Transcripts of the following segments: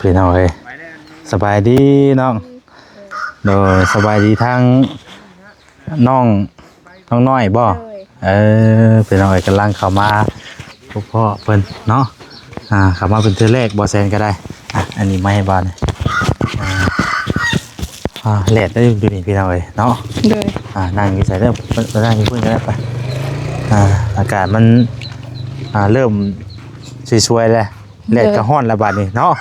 พี่น้องเอ้ยสบายดีน้องโดยสบายดีทั้งน้องน้อยบ่พี่น้องเอ้ยกำลังเข้ามาพวกพ่อเพิ่นเนาะเข้ามาเป็นเทื่อแรกบ่แซนก็ได้อันนี้ไม่ให้บ้านแหลดได้อยู่นี่พี่น้องเอ้ยเนาะเลยนั่งอยู่ใส่เด้อนั่งอยู่เพิ่นก็ได้ไปอากาศมันเริ่มสวยๆแล้วแหลดก็ฮ้อนแล้วบัดนี้เนาะ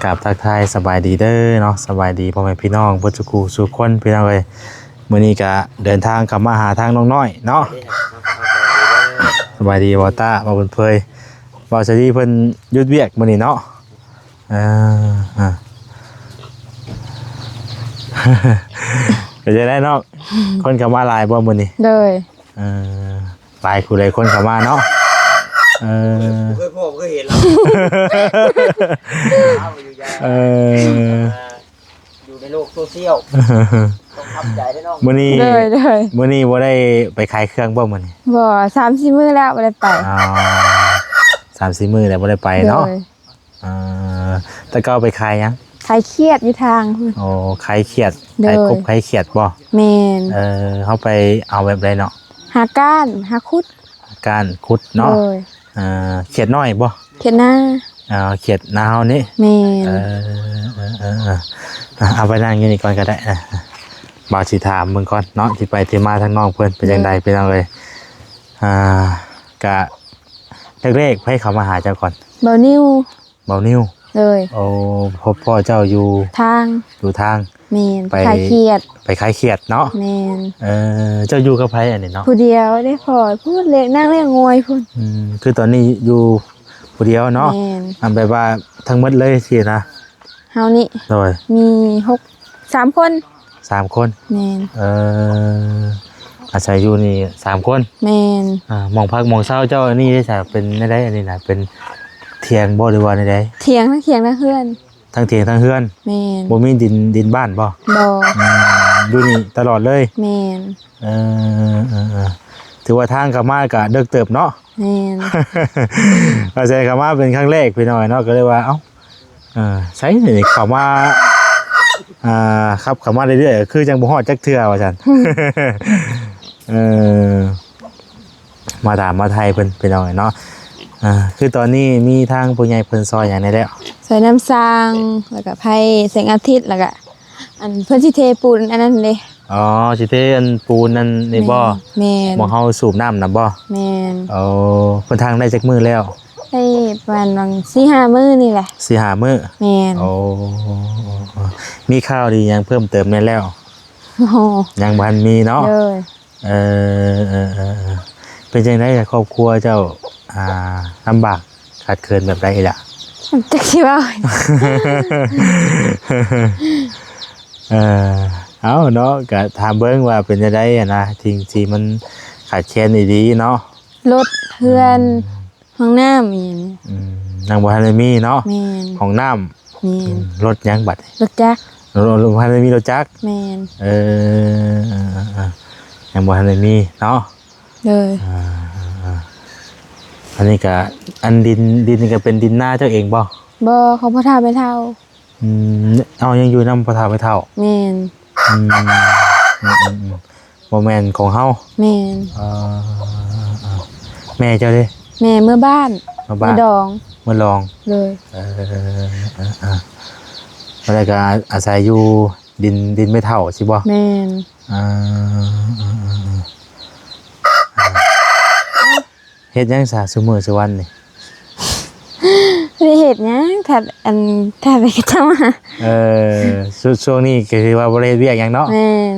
กราบทักทายสบายดีเด้อเนาะสบายดีพ่อแม่พี่น้องบ่จุกูสู่คนพี่น้องเอ้ยมื้อนี้ก็เดินทางกลับมาหาทางน้องน้อยเนาะสบายดีบ่ตาบ่เพิ่นเพยบ่สวัสดีเพิ่นหยุดเวียกมื้อนี้เนาะเป็นจังได๋เนาะคนเข้ามาหลายบ่มื้อนี้เลยหลายคู่หลายคนเข้ามาเนาะเคยพบเคยเห็นแล้วอยู่ในโลกโซเชียลต้องทำใจได้น้องมื้อนี้เลยมื้อนี้บ่ได้ไปขายเครื่องบ่มื้อนี้บ่3-4 มื้อแล้วบ่ได้ไป3-4 มื้อแล้วบ่ได้ไปเนาะแต่ก็ไปขายหยังขายเครียดอยู่ทางพุ่นขายเขียดขายกบขายเขียดบ่แม่นเฮาไปเอาแบบใดเนาะหาก้านหาคุดก้านคุดเนาะเขียดน้อยบ่เขียดหน้าเขียดนาเฮานี่แม่นเอาไปนั่งอยู่นี่ก่อนก็ได้บ่าวสิถามมึงก่อนเนาะสิไปที่มาทางน้องเพิ่นเป็นจังได๋เป็นจังได๋กะแรกๆให้เขามาหาเจ้าก่อนเบานิ้วเลยพบพ่อเจ้าอยู่ทางแม่นขายเขียดไปขายเขียดเนาะแม่นเจ้าอยู่กับไผอันนี้เนาะผู้เดียวได้พอพูดเล็กนั่งเล่นงอยพุ่นคือตอนนี้อยู่ผู้เดียวเนาะแบบว่าทั้งหมดเลยสินะเฮานี่โดยมี3 คน3 คนแม่นอาศัยอยู่นี่3 คนแม่นมองพักมองเช้าเจ้านี่ได้จะเป็นได้อันนี้น่ะเป็นเถียงบ่หรือว่าใดเถียงทั้งเถียงทั้งเฮือนทั้งเถียงทั้งเฮือนแม่นบ่มีดินบ้านบ่อยู่นี่ตลอดเลยแม่นถือว่าทางกลับมาก็เดึกเติบเนาะแม่นอาศัยกลับมาเป็นครั้งแรกพี่น้อยเนาะก็เลยว่าเอ้าใช้นี่เข้ามาครับเข้ามาเรื่อยๆคือจังบ่ฮอดจักเทื่อว่าซั่นมาถามมาไทยเพิ่นพี่น้อยเนาะคือตอนนี้มีทางผู้ใหญ่เพิ่นซอยอย่างนี้แล้วซอยน้ำซางแล้วก็ไผแสงอาทิตย์แล้วก็อันเพิ่นสิเทปูนอันนั้นเด้สิเทอันปูนนั่นนี่บ่แม่นบ่เฮาสูบน้ำน่ะบ่แม่นเพิ่นทางได้จักมื้อแล้วได้ประมาณ 4-5 มื้อนี่แหละ 4-5 มื้อแม่นมีข่าวดีหยังเพิ่มเติมแน่แล้วยังบ่ทันมีเนาะเป็นจังได๋ครอบครัวเจ้าลำบากขาดเคินแบบใดล่ะจักสิว่าเอาเนาะก็ถามเบิ่งว่าเป็นจังได๋นะจริงๆมันขาดแคลนดีๆเนาะรถเฮือนห้องน้ำอีหยังยังบ่ทันได้มีเนาะแม่นห้องน้ำรถยังบัดรถจักรบ่ทันได้มีรถจักรแม่นยังบ่ทันได้มีเนาะอันนี้ก็อันดินนี่ก็เป็นดินหน้าเจ้าเองบ่ของพ่อเฒ่าแม่เฒ่ายังอยู่นำพ่อเฒ่าแม่เฒ่าแม่นบ่แม่นของเฮาแม่นแม่เจ้าเด้แม่เมื่อบ้านเมื่อดองเลยแล้วก็อาศัยอยู่ดินไม่เฒ่าสิบ่แม่นเฮ็ดหยังซะซุมื้อซุวันนี่ได้เฮ็ดหยังถ้าไปก็จะมาช่วงนี้ก็คือว่าบ่ได้เวียกหยังเนาะแม่น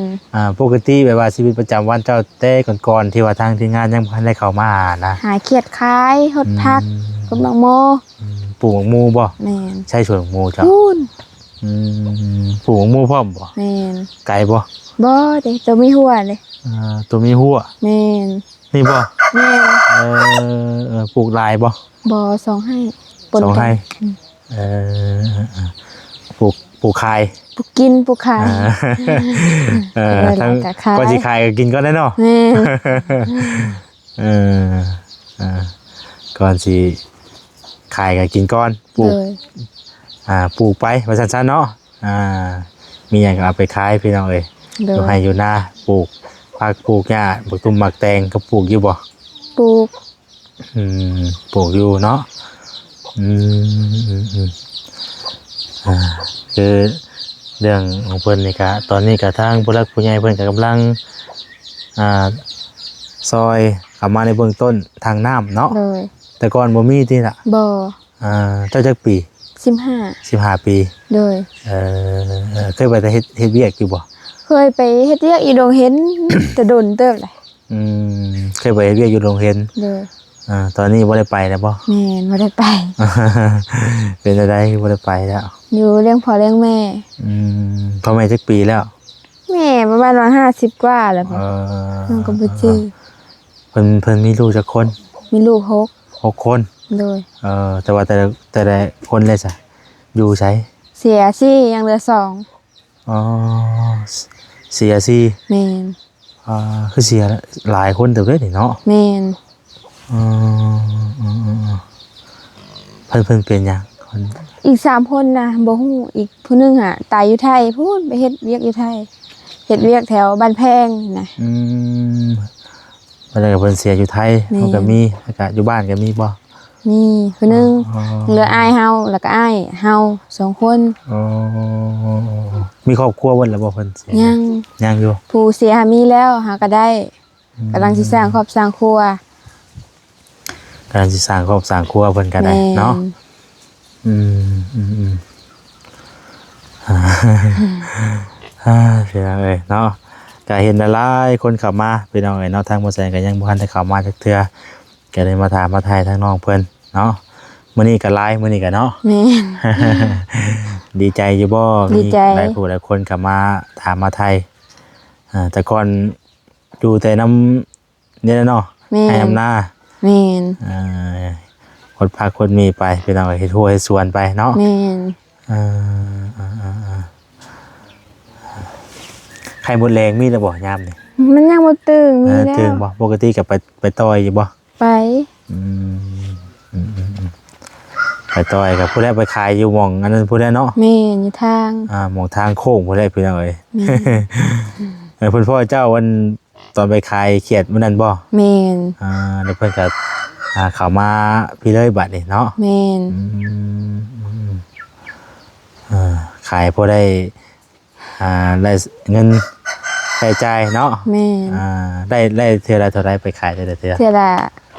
ปกติแบบว่าชีวิตประจำวันเจ้าแต่ก่อนๆที่ว่าทางทีมงานยังบ่ทันได้เข้ามานะหาเขียดขายหดผักกำลังโมปลูกหมูบ่แม่นใช่สวนหมูจ้ะปลูกหมูพร้อมบ่แม่นไก่บ่เด้ตัวมีหัวเลยตัวมีหัวแม่นนี่บ่แม่นปลูกลายบ่2 ให้2 ให้ปลูกขายปลูกกินปลูกขายทั้งก็สิขายก็กินก็ได้เนาะแม่น ก่อนสิขายก็กินก่อนปลูก เลย ปลูกไปว่าซั่นๆเนาะมีหยังก็เอาไปขายพี่น้องเอ้ย เล อยู่ให้ ย อยู่นาปลูกผักปลูกหญ้าบักตุ้มบักแตงก็ปลูกอยู่บ่ ปลูก ปลูกอยู่เนาะอืมคือเรื่องของเพิ่นนี่ก็ตอนนี้ก็ทางผู้หลักผู้ใหญ่เพิ่นก็กำลังอ่าซอยเข้ามาในเบื้องต้นทางน้ำเนาะ เลย แต่ก่อนบ่มีติล่ะ บ่ เจ้าจักปี 15 15ปี เลย เคยไปแต่เฮ็ดเวียกอยู่บ่ เคยไปเฮ็ดเวียกอีดงเห็น แต่โดนเติบเลย เคยไปเฮ็ดเวียกอยู่โรงเรียน เลย ตอนนี้บ่ได้ไปแล้วบ่ แม่นบ่ได้ไป เป็นอะไรบ่ได้ไปแล้ว อยู่เลี้ยงพ่อเลี้ยงแม่ พ่อแม่จักปีแล้ว แม่ประมาณ150กว่าแล้วบ่น้องก็บ่จื้อ เพิ่นมีลูกจักคน มีลูก6 คน 6เลย แต่ว่าแต่ละคนเลยจ้ะอยู่ไส เสียสิยังเหลือ2 อ๋อเสียสิ แม่น คือเสียหลายคนเติบเด้นี่เนาะ แม่น อ๋อเพิ่นเป็นหยังคน อีก3คนนะบ่ฮู้อีกผู้หนึงอ่ะตายอยู่ไทยพูนไปเฮ็ดเวียกอยู่ไทยเฮ็ดเวียกแถวบ้านแพงนะ เพิ่นก็เพิ่นเสียอยู่ไทย แม่ เฮาก็มีแล้วก็อยู่บ้านก็มีบ่ มีผู้หนึง อ๋อ เหลืออ้ายเฮาแล้วก็อ้ายเฮา2คน อ๋อมีครอบครัวเพิ่นแล้วบ่เพิ่นเสีย ยัง อยู่ ผู้เสียมีแล้วหาก็ได้กำลังสิสร้างครอบสร้างครัว กำลังสิสร้างครอบสร้างครัวเพิ่นก็ได้เนาะ พี่น้องเอ้ยเนาะก็เห็นหลายคนเข้ามาพี่น้องเอ้ยเนาะทางบ่แซงก็ยังบ่ทันได้เข้ามาจักเทื่อก็เลยมาถามมาทายทางน้องเพิ่นเนาะมื้อนี้ก็หลายมื้อนี้ก็เนาะ แม่น ดีใจอยู่บ่ ดี มี ใจ หลายผู้หลายคนเข้ามาถามมาไทยแต่ก่อนอยู่แต่น้ำนี่แหละเนาะ แม่ ให้ น น้ำหน้า แม่น คนพักคนมีไปพี่น้องเอ้ยเฮ็ดทั่วเฮ็ดสวนไปเนาะ แม่น ไข่มดแรงมีแล้วบ่ยามนี่ มันยังบ่ตึงมีแล้ว ถึงบ่ปกติก็ไปต่อยอยู่บ่ ไป ไปต่อยกับผู้ใดไปขายอยู่หม่องอันนั้นผู้ใดเนาะ แม่นอยู่ทาง หม่องทางโค้งผู้ใดพี่น้องเอ้ย แม่น เพิ่นพ่อเจ้าวันตอนไปขายเขียดมื้อนั้นบ่ แม่น แล้วเพิ่นก็เข้ามาพี่เลยบัดนี้เนาะ แม่น ขายพอได้ได้เงินใช้จ่ายเนาะ แม่น ได้เท่าไรเท่าไรไปขายแต่เท่า เท่าละ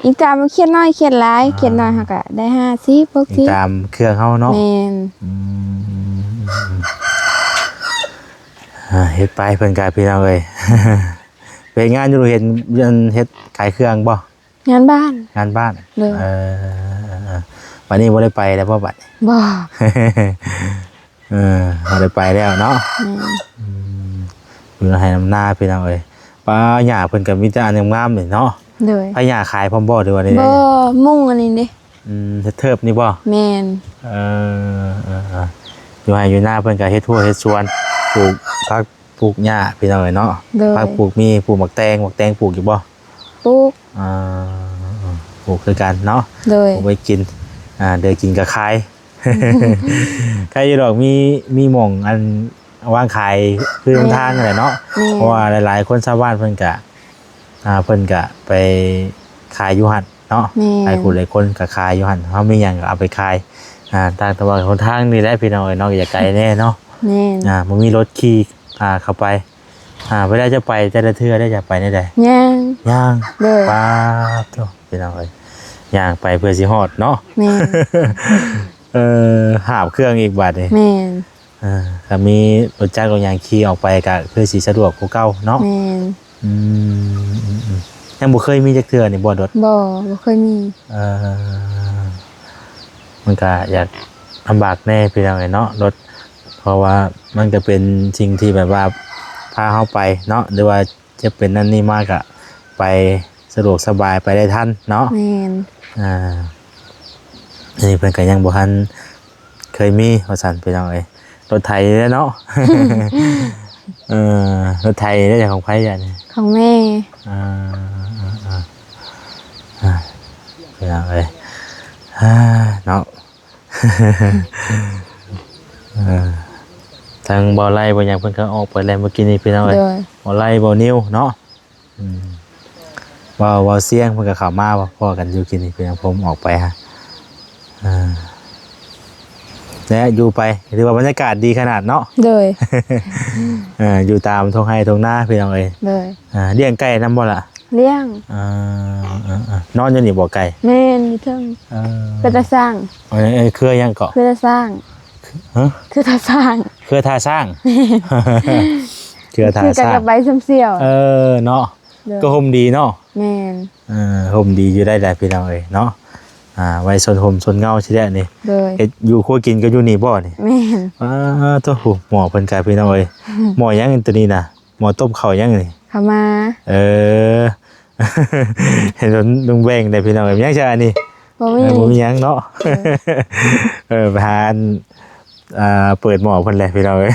อีกตามมันเขียนน้อยเขียนหลายเขียนน้อยหักก็ได้50 60 ตามเครื่องเฮาเนาะ แม่น เฮ็ดไปเพิ่นกายพี่น้องเอ้ย เป็นงานอยู่เห็นเฮ็ดขายเครื่องบ่ งานบ้าน งานบ้าน เลย วันนี้บ่ได้ไปแล้วบ่บัด บ่ บ่ได้ไปแล้วเนาะ แม่น อยู่ให้น้ำหน้าพี่น้องเอ้ยป้าหญ้าเพิ่นก็มีแต่อันงามๆนี่เนาะ เลย พาหญ้าขายพร้อมบ่หรือว่าได้ บ่มุ่งอันนี้เด้ เทิบนี่บ่ แม่น อยู่ให้อยู่หน้าเพิ่นก็เฮ็ดทั่วเฮ็ดสวนปลูกผักปลูกหญ้าพี่น้องเอ้ยเนาะ เลย ผักปลูกมีปลูกหมักแตงปลูกอยู่บ่ ปลูก ปลูกคือกันเนาะ เลย ปลูกไว้กินเดี๋ยวกินก็ขาย ใครอยู่ดอกมีหม่องอันวางขายคือทางนั่นแหละเนาะ แม่น เพราะว่าหลายๆคนชาวบ้านเพิ่นก็ไปขายอยู่หั่นเนาะ แม่น หลายคนหลายคนก็ขายอยู่หั่นเฮามีหยังก็เอาไปขายทางตะวันคนทางนี่แหละพี่น้องเอ้ยเนาะอย่าไกลแน่เนาะ แม่น มันมีรถขี่เข้าไปเวลาจะไปแต่ละเทื่อได้จะไปได้ใด ย่าง ย่าง เลย ป้าบโตพี่น้องเอ้ยย่างไปเพื่อสิฮอดเนาะ แม่น หาบเครื่องอีกบาดนี่ แม่น ถ้ามีรถจักรรถยางขี่ออกไปก็คือสิสะดวกกว่าเก่าเนาะ แม่น ยังบ่เคยมีจักเทื่อนี่บ่รถ บ่เคยมี มันก็อยากลำบากแน่พี่น้องเนาะรถเพราะว่ามันก็เป็นสิ่งที่แบบว่าพาเข้าไปเนาะหรือว่าจะเป็นนั่นนี่มากอะไปสะดวกสบายไปได้ทันเนาะ แม่น อันนี้เพิ่นก็ยังบ่ทันเคยมีว่าซั่นพี่น้องเอ้ยรถไถเนาะ รถไถได้จากของไผจ้ะนี่ ของแม่ พี่น้องเอ้ย เนาะ ทางบ่อไล่บ่หยังเพิ่นก็ออกไปแล้วเมื่อกี้นี้พี่น้องเอ้ย โดย บ่อไล่บ่อนิ้วเนาะบ่เสียงเพิ่นก็เข้ามาบ่พอกันอยู่กินนี่พี่น้องผมออกไปฮะและอยู่ไปถือว่าบรรยากาศดีขนาดเนาะ โดย อยู่ตามทุ่งไร่ทุ่งนาพี่น้องเอ้ย โดย เลี้ยงไก่นำบ่ล่ะ เลี้ยง นอนอยู่นี่บ่ไก่ แม่นอยู่เทิงเป็นตาสร้าง เครือยังเกาะ คือตาสร้าง ฮะ คือตาสร้าง เครือทาสร้าง เครือทา คือ ส กัน ร้าง กับใบส้มเสี่ยว เนาะ โดย ก็ห่มดีเนาะ แม่น ห่มดีอยู่ได้แต่พี่น้องเอ้ยเนาะไว้สนห่มสนเงาสิได้นี่ โดย เฮ็ดอยู่ครัวกินก็อยู่นี่บ่นี่ แม่น ตัวหูหมอเพิ่นกลายพี่น้องเอ้ยหมอยังตัวนี้น่ะหมอต้มข้าวยังนี่ เข้ามา เห็นลุงแบงได้พี่น้องเอ้ยยังจะอันนี้ บ่มี บ่มีหยังเนาะไปหาเปิดหมอเพิ่นแหละพี่น้องเอ้ย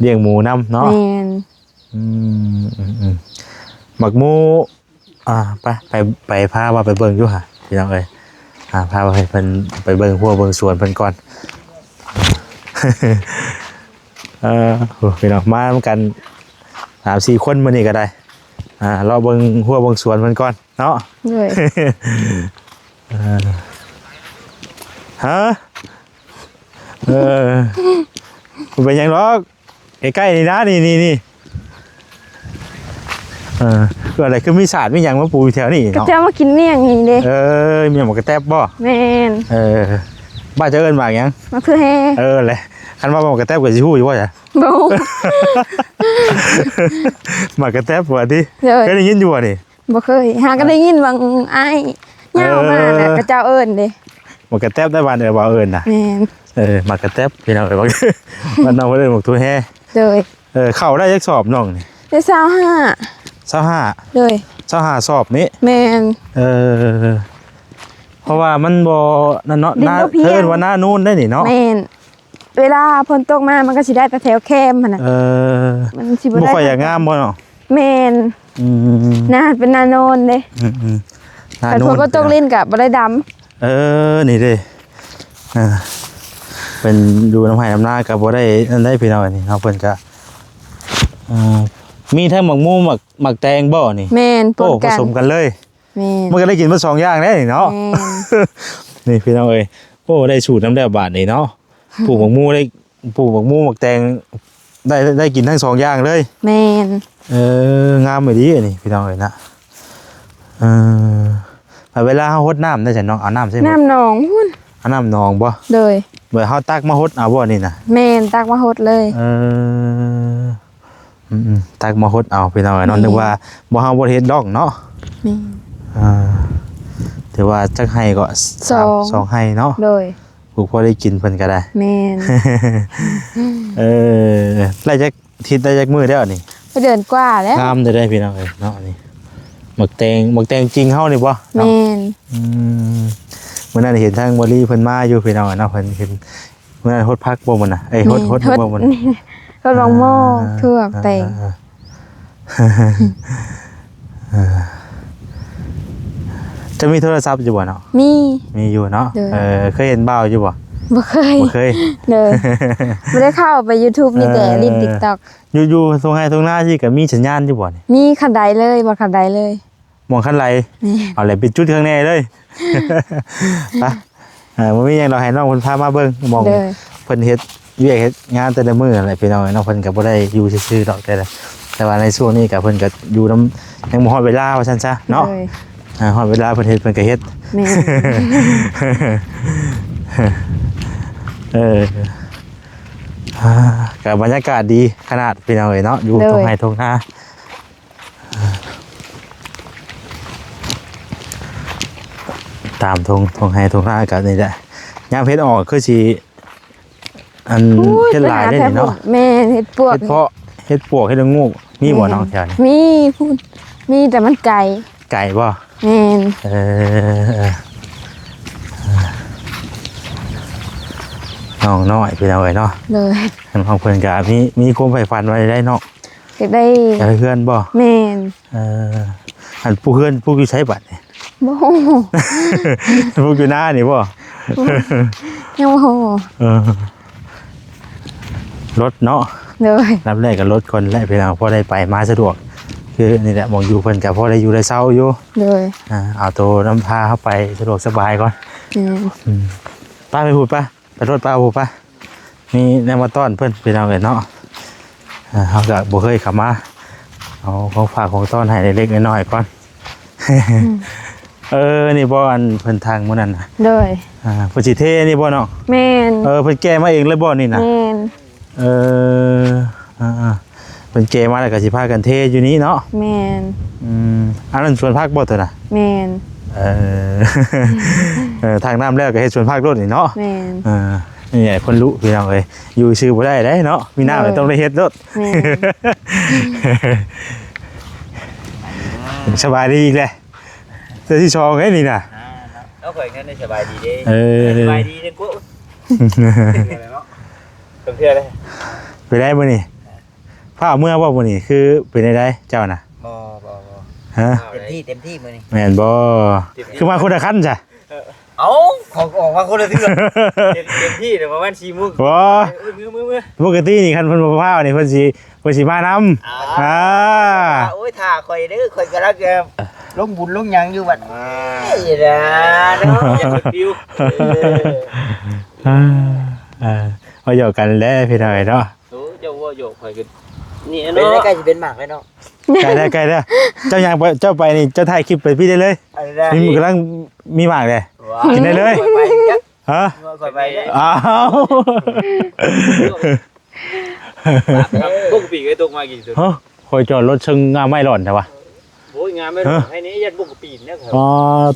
เลี้ยงหมูนำเนาะ แม่น หมักหมูไปพาว่าไปเบิ่งอยู่ค่ะพี่น้องเอ้ยพาไปเพิ่นไปเบิ่งหัวเบิ่งสวนเพิ่นก่อนพี่น้องมากัน 3-4 คนมื้อนี้ก็ได้เราเบิ่งหัวเบิ่งสวนเพิ่นก่อนเนาะ โดย ฮะคุณเป็นยังหรอกใกล้ๆนี่นะนี่คืออะไรคือมีศาสตร์มีหยังมาปูอยู่แถวนี้ ก็ เนาะ จะมากินเมี่ยงนี่เด้ มีหยังหมกกระแตบบ่ แม่น บ้านจะเอิ้นว่าหยัง มาเพื่อแฮ่ แหละคันว่าหมกกระแตบก็สิฮู้อยู่ว่าจ้ะ บ่ หมกกระแตบว่าติ โดย เคยได้ยินอยู่บ่นี่ บ่เคยหาก็ได้ยินบางอ้ายยาวมาน่ะก็เจ้าเอิ้นเด้ หมกกระแตบได้บ้านบ่เอิ้นน่ะ แม่น หมกกระแตบพี่น้องเอ้ยบ่บ้านน้องเพิ่นเอิ้นหมกทั่วแฮ่ โดย เข้าได้จักสอบน้องนี่ ได้25 25 โดย 25สอบนี้ แม่น เพราะว่ามันบ่นั่นเนาะ ดิน หน้า บ่เพียง เทินว่าหน้านู้นได้นี่เนาะ แม่นเวลาฝนตกมามันก็สิได้แต่แถวแคมหั่นน่ะมันสิบ่ บ่ ได้ ค่อยอยากงามบ่เนาะ แม่นนาเป็นนาโนนเด้ หน้า แต่ นู้ ฝ น นก็ตกลิ้นก็บ่ได้ดำ นี่เด้เป็นอยู่น้ำไห้น้ำหน้าก็บ่ได้นั่นได้พี่น้องนี่เนาะเพิ่นก็มีทั้งหมักหมูหมักแตงบ่นี่ แม่นป โอ้ น ผ กัน สมกันเลย แม่น มันก็ได้กินมา2อย่างได้นี่เนาะ แม่น นี่พี่น้องเอ้ยโอ้ได้สูตรน้ำแล้วบาทนี่เนาะปลูกหมักหมูได้ปลูกหมักหมูหมักแตงได้กินทั้ง2อย่างเลย แม่น งามไปดีอันนี้พี่น้องเอ้ยนะเวลาเฮาฮดน้ำได้จังน้องเอาน้ำใส่บ่ น้ำหนองพุ่น เอาน้ำหนองบ่ โดย เมื่อเฮาตักมาฮดเอาบ่นี่น่ะ แม่นตักมาหดเลย ตักมาฮดเอาพี่น้องเอ้ยเนาะนึกว่าบ่เฮาบ่เฮ็ดดอกเนาะ แม่น ถือว่าจักให้ก็ สอง ให้เนาะ โดย ปลูกพอได้กินเพิ่นก็ได้ แม่น ไล่จักทิศได้จักมื้อแล้วนี่ ไปเดินกว่าแล้ว งามได้พี่น้องเอ้ยเนาะนี่หมักแตงจริงเฮานี่บ่เนาะ แม่น มื้อนั้นเห็นทางบริเพิ่นมาอยู่พี่น้องเนาะเพิ่นเห็นมื้อนั้นฮดพักบ่มันน่ะฮดบ่มัน ก็ลองโม่ทั่วแต่ง จะมีโทรศัพท์อยู่บ่เนาะ มี มีอยู่เนาะ เด้อ เคยเห็นบ่าวอยู่บ่ บ่เคย บ่เคย เด้อบ่ได้เข้าไป YouTube มีแต่ลิ้น TikTok อยู่ตรงไห้ตรงหน้าที่ก็มีสัญญาณอยู่บ่นี่ มีคันใดเลยบ่คันใดเลย มองคันไหล แม่น เอาเลยปิดจุดข้างในเลยไปบ่มีหยังดอกให้น้องเพิ่นพามาเบิ่งมอง เด้อ เพิ่นเฮ็ดเวียกเฮ็ดงานแต่ละมื้ออะไรพี่น้องเนาะเพิ่นก็บ่ได้อยู่ซื่อๆดอกแต่ว่าในช่วงนี้ก็เพิ่นก็อยู่นำยังบ่ฮอดเวลาว่าซั่นซะเนาะ โดย ฮอดเวลาเพิ่นเฮ็ดเพิ่นก็เฮ็ด แม่น กับบรรยากาศดีขนาดพี่น้องเอ้ยเนาะอยู่ตรงไห้ตรงหน้าตามทงไห้ตรงหน้ากันนี่แหละยามเพชรออกคือสิอันเฮ็ดหลายได้นี่เนาะ แม่นเฮ็ดปวก เฮ็ดเพาะเฮ็ดปวกเฮ็ดละงูมีบ่น้องแถวนี้ มีพูดมีแต่มันไก่ ไก่บ่ แม่น น้องน้อยพี่น้องเอ้ยเนาะ เลย อันของเพิ่นก็มีความใฝ่ฝันไว้ได้เนาะ อยากได้ อยากให้เพื่อนบ่ แม่น อันผู้เพื่อนผู้อยู่ใช้บัตรเนี่ย บ่ฮู้ พวกอยู่หน้านี่บ่ ยังบ่ฮู้ เออรถเนาะ เลย รับแรกกับรถคนแรกพี่น้องพอได้ไปมาสะดวกคือนี่แหละมองอยู่เพิ่นก็พอได้อยู่ได้เช้าอยู่ เลย เอาตัวน้ำพาเข้าไปสะดวกสบายก่อน ป้าไปพูดป้าไปรถป้าพูดป้ามีแนวมาต้อนเพื่อนไปเอาเนาะเขาก็บ่เคยขับมาเอาของฝากของต้อนให้เล็กๆน้อยๆก่อนนี่บ่อันเพิ่นทางมื้อนั้นน่ะ เลย เพิ่นสิเทนี่บ่เนาะ แม่น เพิ่นแก้มาเองเลยบ่นี่น่ะ แม่น เพิ่นแก้มาแล้วก็สิพากันเทอยู่นี้เนาะ แม่น อันนั้นสวนผักบ่ตัวน่ะ แม่น ทางน้ำแล้วก็เฮ็ดสวนผักรถนี่เนาะ แม่น นี่ไงคนรู้พี่น้องเอ้ยอยู่ชื่อบ่ได้ได้เนาะมีหน้าก็ต้องได้เฮ็ดรถ แม่น สบายดีอีกแหละเสื้อที่ชองไอ้นี่น่ะ เอาข่อยงั้นได้สบายดีเด้ ส สบายดีเด้อกูเนาะเพื่อนเลย ไปได้บ่นี่ผ้าเมื่อบ่นี่คือเป็นได้เจ้าน่ะ บ่ ฮะ เต็มที่มื้อนี้ แม่นบ่คือมาคนละคันจ้ะ เอ้าของออกมาคนละเทื่อเต็มที่เดี๋ยวประมาณ4:00น บ่ มือ ปกตินี่คันเพิ่นบ่พานี่เพิ่นสิมานำโอ้ยท่าข่อยเด้อข่อยก็รักลงบุญลงหยังอยู่บัดนี่นะเนาะอย่าฟิว มาอยู่กันแล้วพี่น้อยเนาะ โอ้เจ้าว่าโยกข่อยก็นี่เนาะเป็นใกล้สิเป็นหมากเลยเนาะ ใกล้แล้วเจ้ายังเจ้าไปนี่เจ้าถ่ายคลิปไปพี่ได้เลยมีกำลังมีหมากเลยกินได้เลยฮะ ข่อยไปเด้อ อ้าว พวกปีกไอ้ตกมากี่ตัว ฮะคอยจอดรถเชิงงามไม่หล่อนใช่ปะ โอ้ยงานไม่รู้ให้นี้ยัดพวกปีนเนี่ยครับ อ๋อ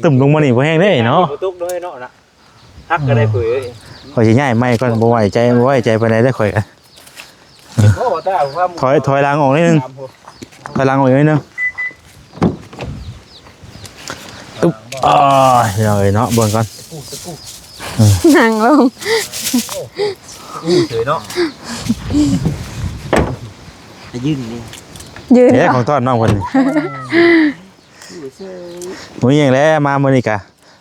ตึมลงมานี่พอแห้งได้เนาะ ตุกด้วยเนาะนะฮักก็ได้เผย คอยสิง่ายไม่ก่อนบ่ไว้ใจไปไหนได้คอยกัน เพราะว่าถ้าว่า ถอยหลังออกนิดนึงถอยหลังออกนิดนึงตุ๊บเนาะเบิ่งก่อน นั่งลง เผยเนาะจะยืนนี่ ยืน เอ๊ะของต้อนน้องคนนี้มื้อยังแล้วมามื้อนี้กะ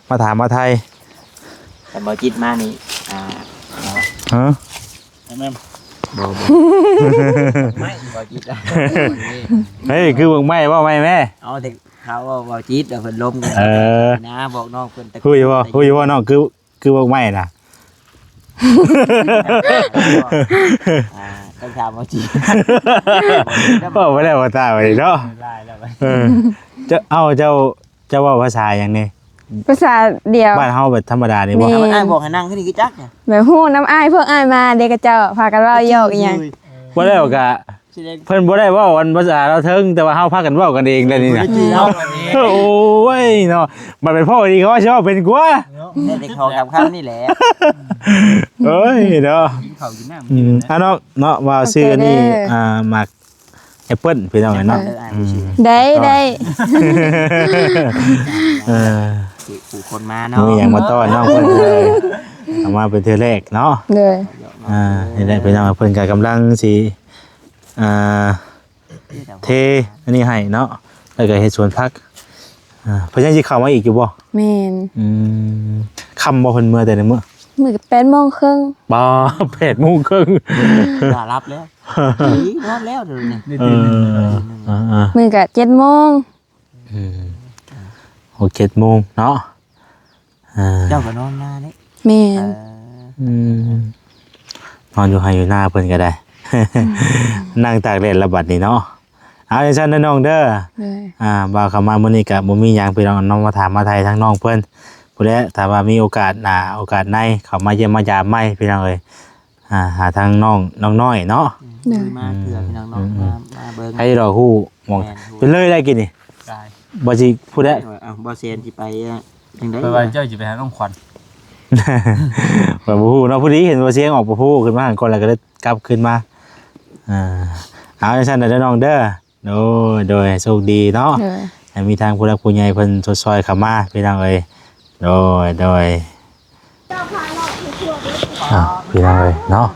มาถามมาไทย แต่บ่จิตมานี่ฮะ แม่บ่ไม่บ่จิต เฮ้ยคือเบิ่งไม้บ่ไม้แม่ เอาแต่เขาว่าบ่จิตเพิ่นล้มกันนะบอกน้องเพิ่นตะ คุยว่าน้องคือเบิ่งไม้น่ะ ต้องถามบ่จิต ก็บ่ได้ว่าตาไว้เนาะ ได้แล้วไป เจ้าว่าภาษาหยังนี่ ภาษาเดียว บ้านเฮาแบบธรรมดานี่บ่ นี่ มันอ้ายบอกให้นั่งขึ้นนี่คือจักเนี่ย แบบฮู้น้ำอ้ายพวกอ้ายมาเด็กกระเจ้าพากันเว้าโยกอีหยัง บ่ได้ว่าก็เพิ่นบ่ได้เว้าวันภาษาเราเทิงแต่ว่าเฮาพากันเว้ากันเองแล้วนี่น่ะ เอาอันนี้ โอ้ยเนาะมันเป็นพ่อดีเขาว่าชอบเป็นกว่า ได้เขากับคำนี่แหละ เอ้ยเนาะ กินข้าวกินน้ำ เนาะว่าซื้อนี่หมักแอปเปิ้ลพี่น้องเนาะ ได้ ผู้คนมาเนาะ มีหยังมาต้อนน้องเพิ่นเลยเอามาเป็นเทื่อแรกเนาะ เลย นี่ได้พี่น้องเพิ่นก็กำลังสิเทอันนี้ให้เนาะแล้วก็เฮ็ดสวนผักเพิ่นยังสิเข้ามาอีกอยู่บ่ แม่น ค่ำบ่เพิ่นเมื่อแต่ในมื้อ มื้อก็8:30น บ่ 8:30น อย่ารับแล้วนอนแล้วเดี๋ยวนี้ มื้อก็7:00น 7:00 นเนาะ เจ้าก็นอนหน้านี่ แม่น นอนอยู่ให้อยู่หน้าเพิ่นก็ได้ นั่งตากแดดระบัดนี่เนาะเอาจังซั่นเด้อน้องเด้อ เลย บ่าวเข้ามามื้อนี้ก็บ่มีหยังพี่น้องน้องมาถามมาไทยทั้งน้องเพิ่นผู้ใดถ้าว่ามีโอกาสโอกาสในเข้ามาเยี่ยมมายามใหม่พี่น้องเอ้ยหาทางน้องน้อยเนาะ มาเถื่อพี่น้องมาเบิ่ง ให้เราฮู้มองเป็นเลยได้กินนี่ ได้ บ่สิพูดได้ บ่เซนสิไปจังได๋ ไปว่าเจ้าจะไปหาน้องขวัญ บ่ฮู้เนาะผู้นี้เห็นว่าเสียงออกบ่ฮู้ขึ้นมาก่อนแล้วก็เลยกลับขึ้นมาเอาจังซั่นเด้อน้องเด้อโดยโชคดีเนาะ เลย ให้มีทางผู้รักผู้ใหญ่เพิ่นสดซอยเข้ามาพี่น้องเอ้ยโดยพี่น้องเอ้ยเนาะ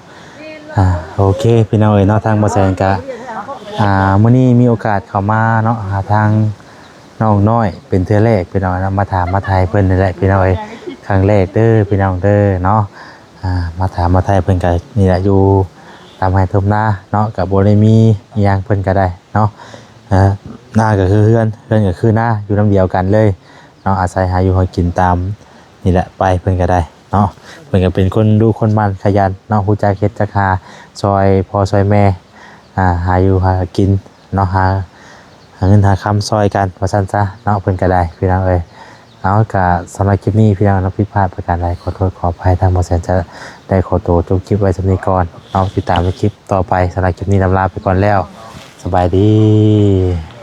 โอเคพี่น้องเอ้ยเนาะทางบ่แซนก็มื้อนี้มีโอกาสเข้ามาเนาะหาทาง น้องน้อยเป็นเทื่อแรกพี่น้องนะมาถามมาทายเพิ่นนี่แหละพี่น้องเอ้ยครั้งแรกเด้อพี่น้องเด้อเนาะมาถามมาทายเพิ่นก็นี่แหละอยู่ตามให้ทมนาเนาะก็บ่ได้มีอิหยังเพิ่นก็ได้เนาะหน้าก็คือเฮือนก็คือหน้าอยู่น้ำเดียวกันเลยเนาะอาศัยหาอยู่หากินตามนี่แหละไปเพิ่นก็ได้เนาะเพิ่นก็เป็นคนดูคนมันขยันเนาะฮู้จักเฮ็ดจักหาซอยพ่อซอยแม่หาอยู่หากินเนาะหาเงินหาคำซอยกันว่าซั่นซะเนาะเพิ่นก็ได้พี่น้องเอ้ยเอาก็สำหรับคลิปนี้พี่น้องเนาะผิดพลาดประการใดขอโทษขออภัยทางบ่แสนจะได้ขอตัวจบคลิปไว้สำนี้ก่อนเนาะติดตามในคลิปต่อไปสำหรับคลิปนี้ลาไปก่อนแล้วสบายดี